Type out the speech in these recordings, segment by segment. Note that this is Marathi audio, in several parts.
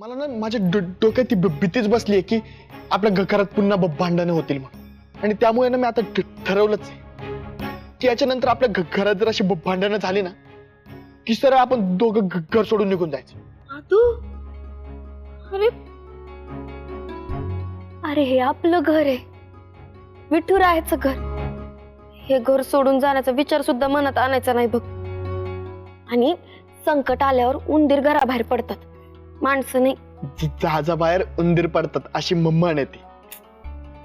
मला ना माझ्या डोक्यात ती भीतीच बसली आहे की आपल्या घरात पुन्हा भांडणं होतील मग, आणि त्यामुळे ना मी आता ठरवलंच आहे की याच्यानंतर आपल्या घरात जर अशी भांडणं झाली ना की सरळ आपण दोघं घर सोडून निघून जायचं. तू अरे अरे हे आपलं घर आहे, विठू राहायचं घर. हे घर सोडून जाण्याचा विचार सुद्धा मनात आणायचा नाही बघ. आणि संकट आल्यावर उंदीर घराबाहेर पडतात, माणसं नाही. जहाजाबाहेर उंदीर पडतात अशी म्हण येते.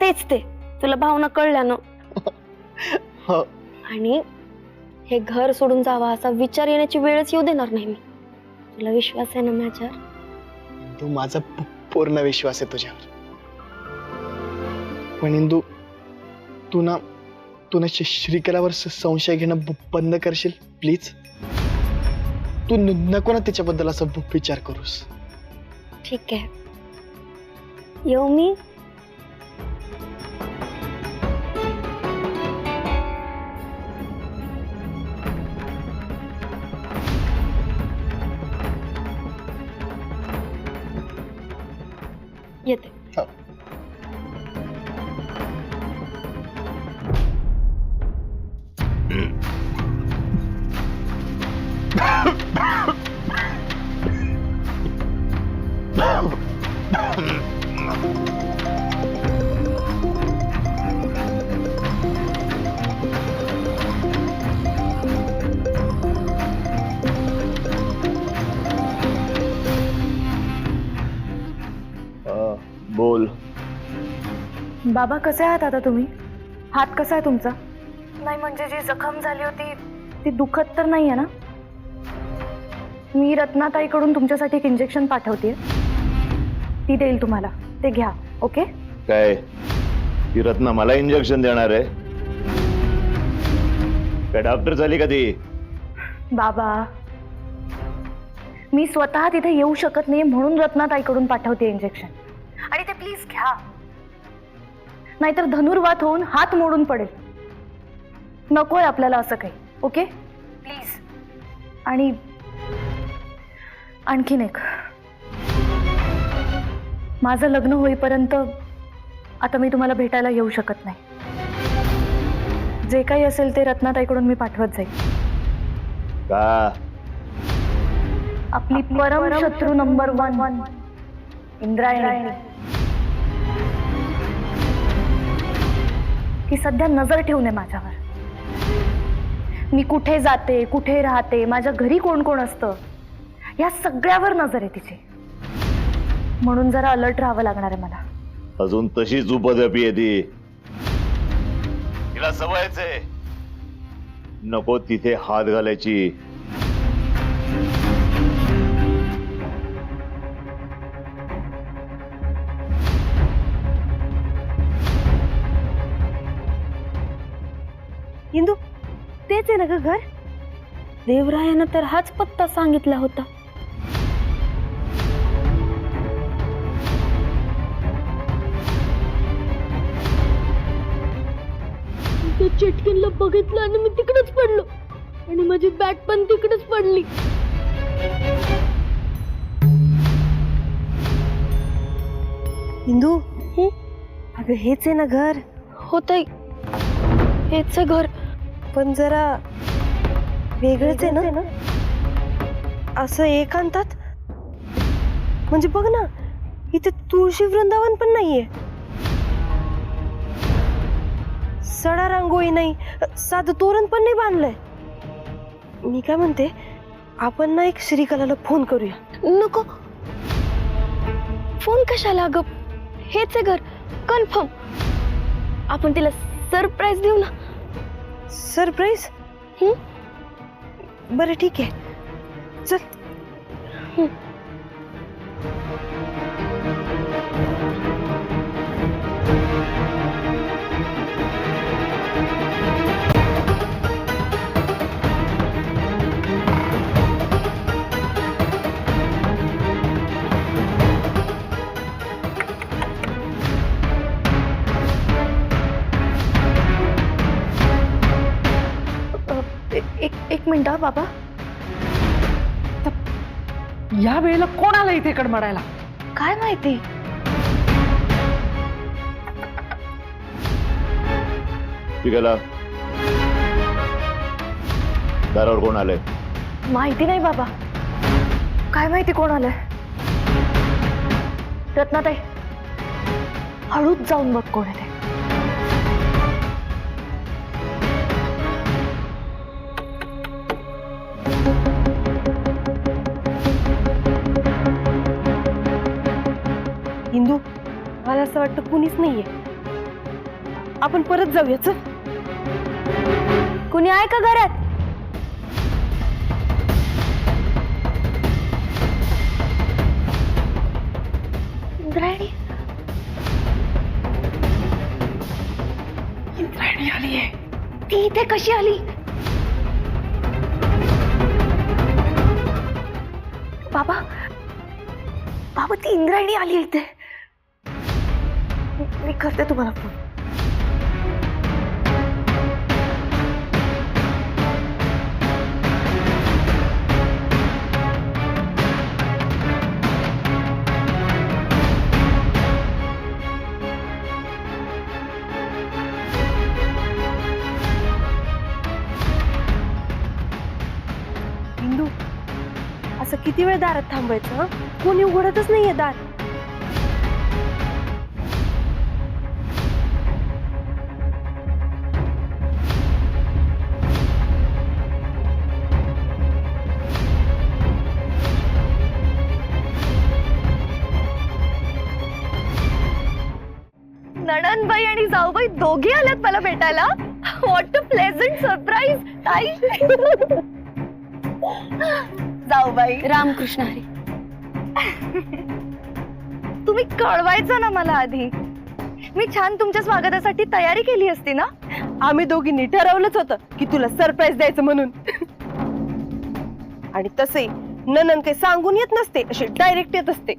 तेच ते तुला भावना कळल्या ना. हो. आणि हे घर सोडून जावा असा विचार येण्याची वेळच येऊ देणार नाही मी. तुला विश्वास आहे ना माझ्यावर? तू माझा पूर्ण विश्वास आहे तुझ्यावर. पण इंदू तू ना श्रीकलावर संशय घेणं बंद करशील प्लीज. तू नको ना त्याच्याबद्दल असं विचार करूस. ठीक आहे, येऊ मी. येते. हो. बोल. बाबा कसे आहात आता तुम्ही? हात कसा आहे तुमचा? नाही म्हणजे जी जखम झाली होती ती दुखत तर नाहीये ना? मी रत्नाताईकडून तुमच्यासाठी एक इंजेक्शन पाठवते, ती देईल तुम्हाला, ते घ्या. ओके? काय ती रत्ना मला इंजेक्शन देणार आहे? काय डॉक्टर झाली का ती? बाबा मी स्वतः तिथे येऊ शकत नाही म्हणून रत्नाताईकडून पाठवते इंजेक्शन, आणि ते प्लीज घ्या, नाहीतर धनुर्वात होऊन हात मोडून पडेल. नकोय आपल्याला असं काही. Okay please. आणि आणखीन एक, माझं लग्न होईपर्यंत आता मी तुम्हाला भेटायला येऊ शकत नाही. जे काही असेल ते रत्नाताईकडून मी पाठवत जाईल. का? आपली परम शत्रू नंबर 1 इंद्रायणी, ती सध्या नजर ठेवून आहे माझ्यावर. मी कुठे जाते, कुठे राहते, माझ्या घरी कोण कोण असतं, या सगळ्यावर नजर आहे तिची. म्हणून जरा अलर्ट राहावं लागणार आहे मला. अजून तशीच उपद्रवी आहे ती. तिला सवयच आहे नको तिथे हात घालायची. इंदू तेच आहे ना ग घर? देवरायानं तर हाच पत्ता सांगितला होता. चिटकिनला बघितलं आणि मी तिकडेच पडलो, आणि माझी बॅट पण तिकडेच पडली. इंदू अगं हेच आहे ना घर? होतंय, हेच आहे घर, पण जरा वेगळंच आहे ना असं एकांतात. म्हणजे बघ ना, इथे तुळशी वृंदावन पण नाहीये, सडा रांगोळी नाही, साधं तोरण पण नाही बांधलंय. मी काय म्हणते, आपण ना एक श्रीकलाला फोन करूया. नको, फोन कशाला ग? हेच आहे घर कन्फर्म. आपण तिला सरप्राईज देऊ ना. सरप्राईज? बरं ठीक आहे, चल. एक मिनिट बाबा. या वेळेला कोण आलं इथे कडमडायला? काय माहिती? गेला दारावर कोण आलंय? माहिती नाही बाबा, काय माहिती कोण आलंय. रत्नाताई, हळूच जाऊन बघ कोण आहे ते. इंदू, मला असं वाटतं कुणीच नाहीये. आपण परत जाऊया चल. कुणी आहे का घरात? इंद्रायणी, इंद्रायणी आली आहे. ती इथे कशी आली? बाबा, बाबा ती इंद्रायणी आली आहे इथे. मी करते तुम्हाला फोन. इंदू, असं किती वेळ दारात थांबायचं? हं? कोणी उघडतच नाहीये दार. नणंदबाई आणि जाऊबाई दोघे आल्यात मला भेटायला. What a pleasant surprise. ताई, जाऊबाई. रामकृष्ण हरी. तुम्ही कळवायचं ना मला आधी. मी छान तुमच्या स्वागतासाठी तयारी केली असती ना. आम्ही दोघींनी ठरवलंच होतं की तुला सरप्राईज द्यायचं म्हणून. आणि तसे ननंद काही सांगून येत नसते, अशी डायरेक्ट येत असते.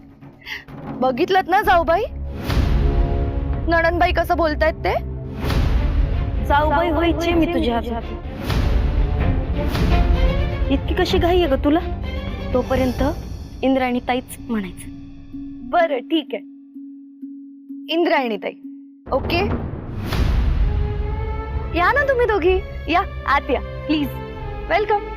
बघितलत ना जाऊबाई, नणंदबाई कसं बोलतायत ते. जाऊबाई व्हायची मी तुझ्या हातात. इतकी कशी घाई आहे ग तुला? तोपर्यंत इंद्रायणी ताईच म्हणायचं. बरं ठीक आहे, इंद्रायणी ताई. ओके, या ना तुम्ही दोघी. या आत या प्लीज. वेलकम.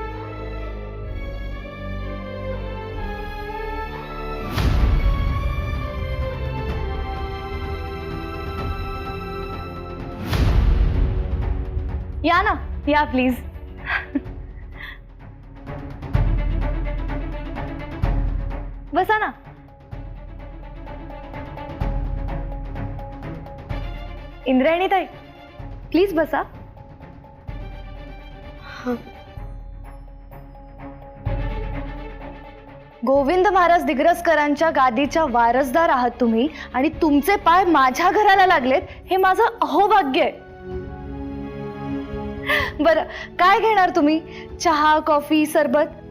या ना, या प्लीज. बसा ना. इंद्रायणी ताई, प्लीज बसा. गोविंद महाराज दिग्रसकरांच्या गादीच्या वारसदार आहात तुम्ही, आणि तुमचे पाय माझ्या घराला लागलेत हे माझं अहोभाग्य आहे. बरं, काय घेणार तुम्ही? चहा, कॉफी, सरबत?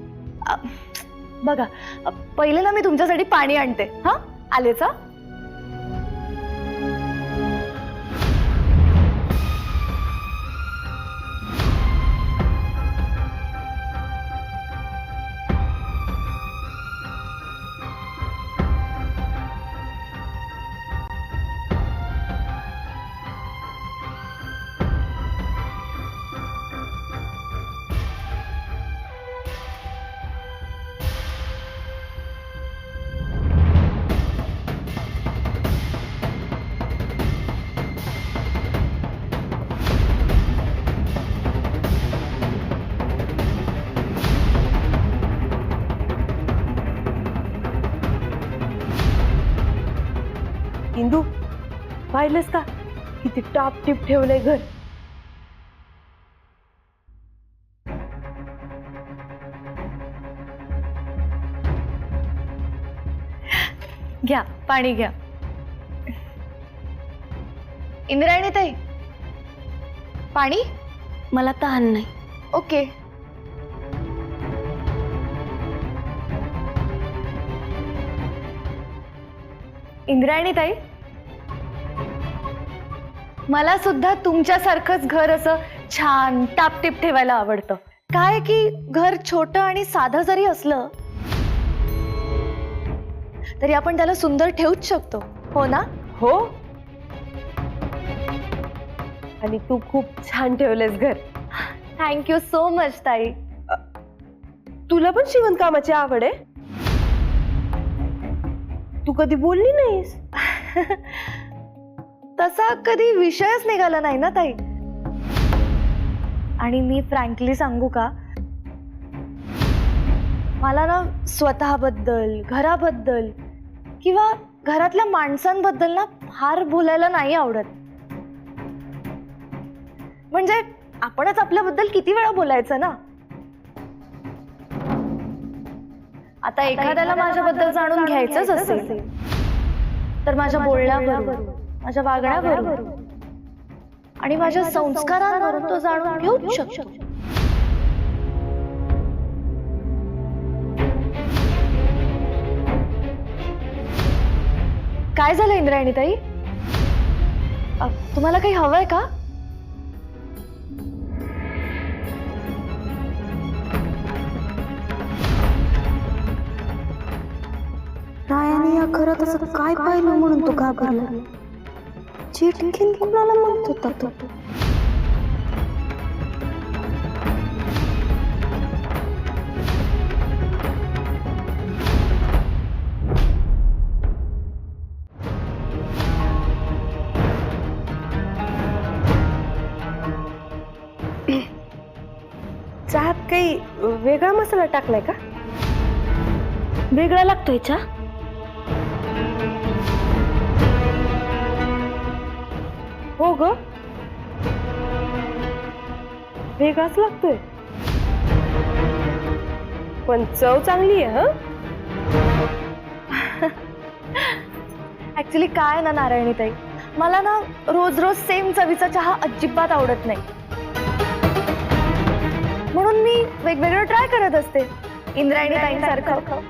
बघा, पहिले ना मी तुमच्यासाठी पाणी आणते. हा, आलेच. हा, इंदू, पाहिलंस का किती टाप टिप ठेवलंय घर? घ्या पाणी घ्या. इंद्रायणी ताई, पाणी? मला तहान नाही. ओके. इंद्रायणी ताई, मला सुद्धा तुमच्यासारखंच घर असं छान टापटीप ठेवायला आवडतं. काय की घर छोटं आणि साधं जरी असलं तरी आपण त्याला सुंदर ठेवूच शकतो, हो ना? हो, आणि तू खूप छान ठेवलेस घर. थँक्यू सो मच ताई. तुला पण शिवणकामाची आवड आहे? तू कधी बोलली नाहीस. तसा कधी विषयच निघाला नाही ना ताई. आणि मी फ्रँकली सांगू का, मला ना स्वतःबद्दल, घराबद्दल किंवा घरातल्या माणसांबद्दल ना फार बोलायला नाही आवडत. म्हणजे आपणच आपल्याबद्दल किती वेळा बोलायचं ना. आता एखाद्याला माझ्याबद्दल जाणून घ्यायचंच असेल तर माझ्या बोलण्यावरून, माझ्या वागण्यावरून आणि माझ्या संस्कारांवरून तो जाणून घेऊच शकतो. काय झालं इंद्रायणी ताई? तुम्हाला काही हवंय का? रायाने या घरात असं काय पाहिलं म्हणून तो घाबरला. चिटकीन कुणाला म्हणत होता तो? चहात काही वेगळा मसाला टाकलाय का? वेगळा लागतोय चहा? हो ग, वेगळाच लागतोय, पण चव चांगली आहे. ऍक्च्युली काय ना नारायणी ताई, मला ना रोज रोज सेम चवीचा चहा अजिबात आवडत नाही. म्हणून मी वेगवेगळं ट्राय करत असते, इंद्रायणी ताईंसारखं.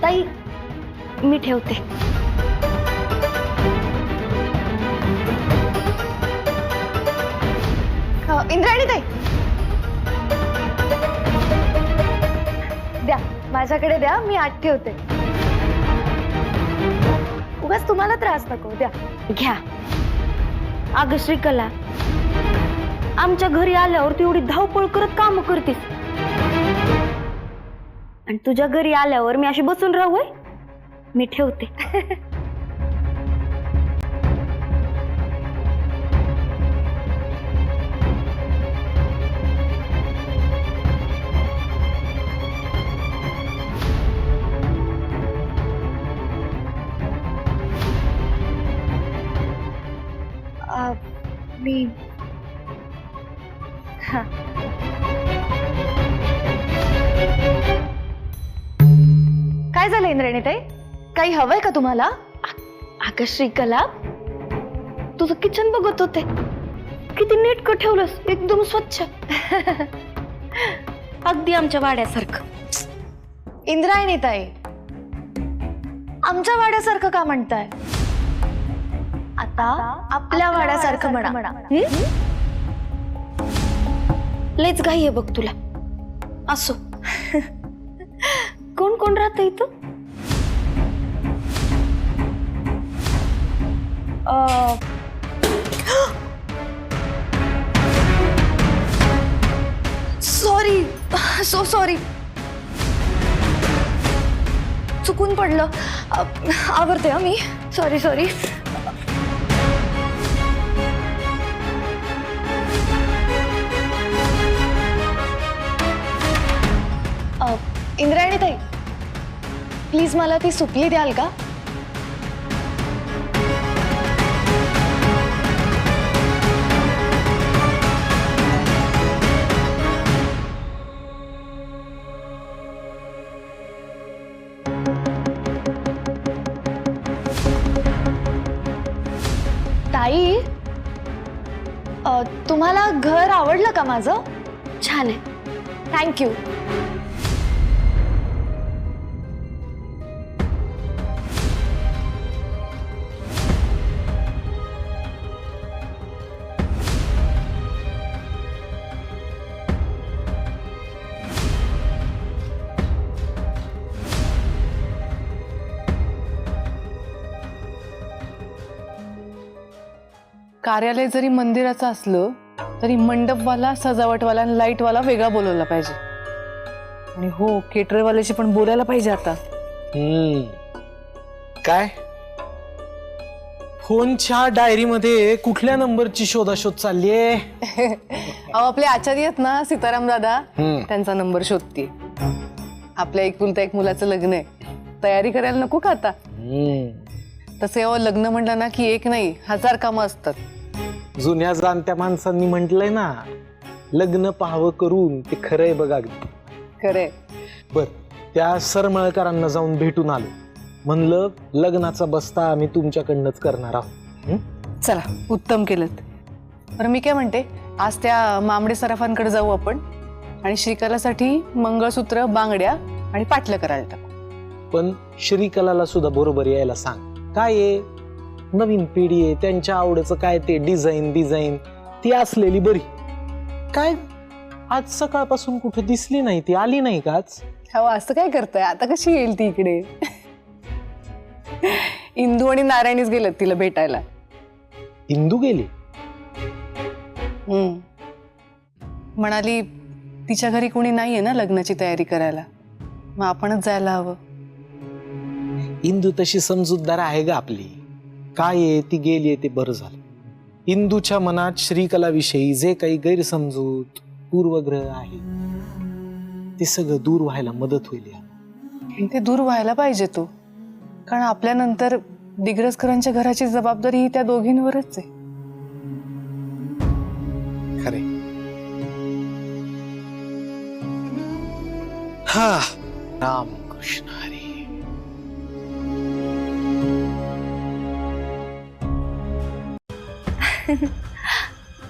ताई मी ठेवते. इंद्रायणी ताई द्या, माझ्याकडे द्या, मी आत ठेवते. उगाच तुम्हाला त्रास नको, द्या. घ्या. अगं श्रीकला, आमच्या घरी आल्यावर तू एवढी धावपळ करत काम करतीस, आणि तुझ्या घरी आल्यावर मी अशी बसून राहू? मी ठेवते. मी काय झालं इंद्रायणी ताई? काही हवंय का तुम्हाला? अगं श्रीकला, तुझं किचन बघत होते, किती नेटकं ठेवलंस, एकदम स्वच्छ. अगदी आमच्या वाड्यासारखं. इंद्रायणी ताई, आमच्या वाड्यासारखं का म्हणताय? आता आपल्या वाड्यासारखं म्हणा. लयच घाई आहे बघ तुला. असो. कोण कोण राहतं इथं? सॉरी, सो सॉरी, चुकून पडलं. आवरते हा मी. Sorry sorry. इंद्रायणी ताई, प्लीज मला ती सुपली द्याल का? ताई, तुम्हाला घर आवडलं का माझं? छान आहे. थँक्यू. कार्यालय जरी मंदिराचं असलं तरी मंडपवाला, सजावटवाला आणि लाईटवाला वेगळा बोलवला पाहिजे. आणि हो, केटरवाल्याशी पण बोलायला पाहिजे आता. काय फोनच्या डायरीमध्ये कुठल्या नंबरची शोधाशोध चाललीये? अहो, आपले आचार्य आहेत ना सीताराम दादा, त्यांचा नंबर शोधते. आपल्या एकुलता एक मुलाचं लग्न आहे, तयारी करायला नको का आता? तसे अहो, लग्न म्हणलं ना की एक नाही 1000 कामं असतात. जुन्या जाणत्या माणसांनी म्हटलंय ना, लग्न पाहावं करून ते खरंय बघा. खरे बर, त्या सरमळकरांना जाऊन भेटून आलो. म्हणलं लग्नाचा बस्ता आम्ही तुमच्याकडनंच करणार आहोत. चला, उत्तम केलं. बरं, मी काय म्हणते, आज त्या मामडे सराफांकडे जाऊ आपण आणि श्रीकलासाठी मंगळसूत्र, बांगड्या आणि पाटलं करायला टाकू. पण श्रीकलाला सुद्धा बरोबर यायला सांग. काय आहे, नवीन पिढी आहे, त्यांच्या आवडीचं काय ते डिझाईन ती असलेली बरी. काय आज सकाळपासून कुठे दिसली नाही, ती आली नाही का आज? हो, असं काय करताय? आता कशी येईल ती इकडे? इंदू आणि नारायणीच गेलेत तिला भेटायला. इंदू गेली? म्हणाली तिच्या घरी कोणी नाहीये ना लग्नाची तयारी करायला, मग आपणच जायला हवं. इंदू तशी समजूतदार आहे ग आपली. काय आहे, ती गेली ते बरं झालं. इंदूच्या मनात श्रीकलाविषयी जे काही गैरसमजूत, पूर्वग्रह आहे ते सगळं दूर व्हायला मदत होईल. ते दूर व्हायला पाहिजे तो, कारण आपल्यानंतर दिग्रसकरांच्या घराची जबाबदारी ही त्या दोघींवरच आहे. खरे. हा, राम कृष्ण हरी.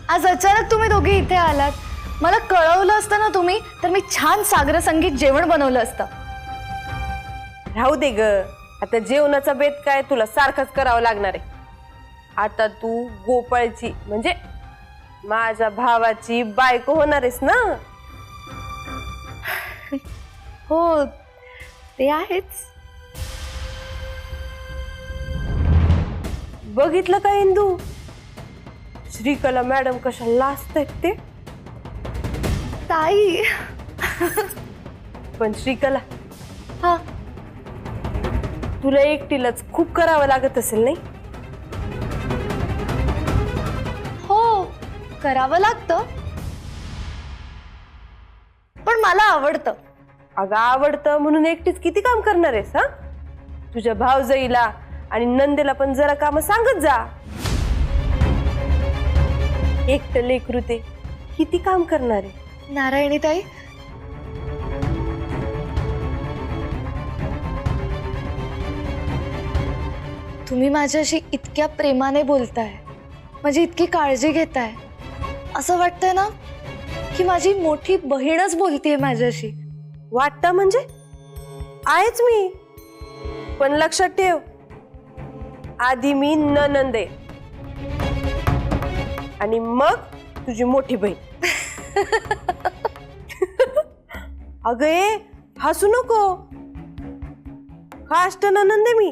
आज अचानक तुम्ही दोघे इथे आलात. मला कळवलं असतं ना तुम्ही, तर मी छान सागर संगीत जेवण बनवलं असतं. राहू दे ग, आता जेवणाचा बेत काय तुला सारखंच करावं लागणार आहे. आता तू गोपाळची म्हणजे माझ्या भावाची बायको होणार आहेस ना? हो, ते आहेच. बघितलं का इंदू, श्रीकला मॅडम कशा लाजतायत ते. ताई, पण श्रीकला, हा, तुला एकटीलाच खूप करावं लागत असेल नाही? हो, करावं लागतं, पण मला आवडतं. अगं आवडतं म्हणून एकटीच किती काम करणार आहेस? हा, तुझ्या भावजाईला आणि नंदेला पण जरा काम सांगत जा. एकटं लेकरू ते किती काम करणार आहे. नारायणी ताई, तुम्ही माझ्याशी इतक्या प्रेमाने बोलताय, माझी इतकी काळजी घेताय, असं वाटतंय ना की माझी मोठी बहीणच बोलतेय माझ्याशी. वाटतं म्हणजे आहेच मी, पण लक्षात ठेव, आधी मी नणंद आहे आणि मग तुझी मोठी बहीण. अगं ए, हसू नको. फास्ट नणंद आहे मी,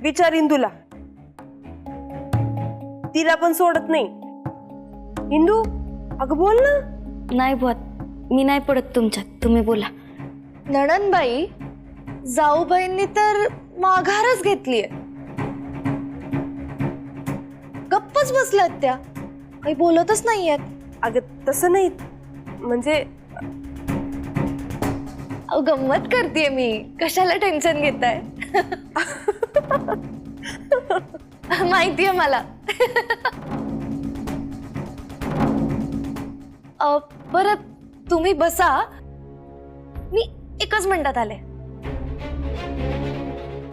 विचार इंदूला, तिला पण सोडत नाही. इंदू, अगं बोल ना. नाही बुवा, मी नाही पडत तुमच्यात, तुम्ही बोला. नणंदबाई, जाऊबाईंनी तर माघारच घेतलीये. गप्पच बसल्यात त्या, काही बोलतच नाहीयेत. अगं तसं नाही, म्हणजे अहो, गंमत करतेय मी, कशाला टेन्शन घेताय? माहितीये मला. बरं, तुम्ही बसा, मी एकच मिनिटात आले.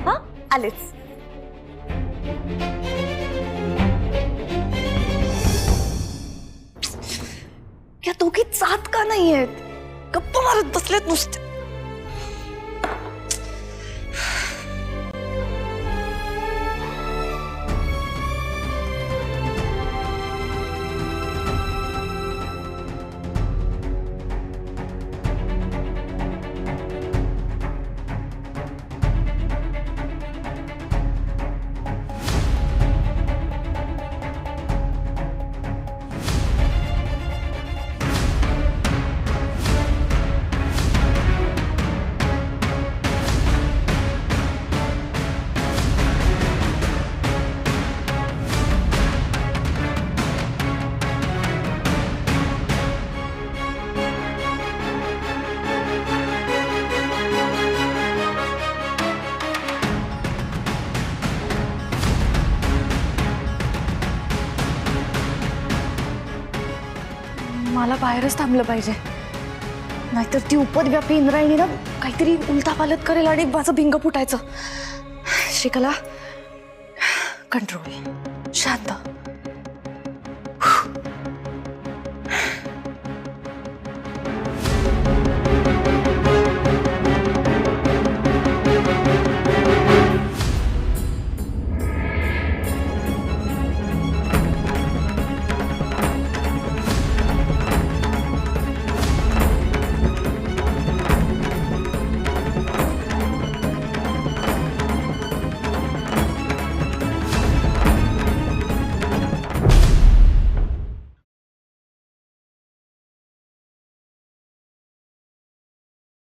हा, आलेच. या दोघी जात का नाहीयेत? गप्पा मारत बसलेत नुसते. मला बाहेरच थांबलं पाहिजे, नाहीतर ती उपद्व्यापी इंद्रायणी ना काहीतरी उलथापालट करेल आणि माझं भिंग फुटायचं. श्रीकला, कंट्रोल, शांत.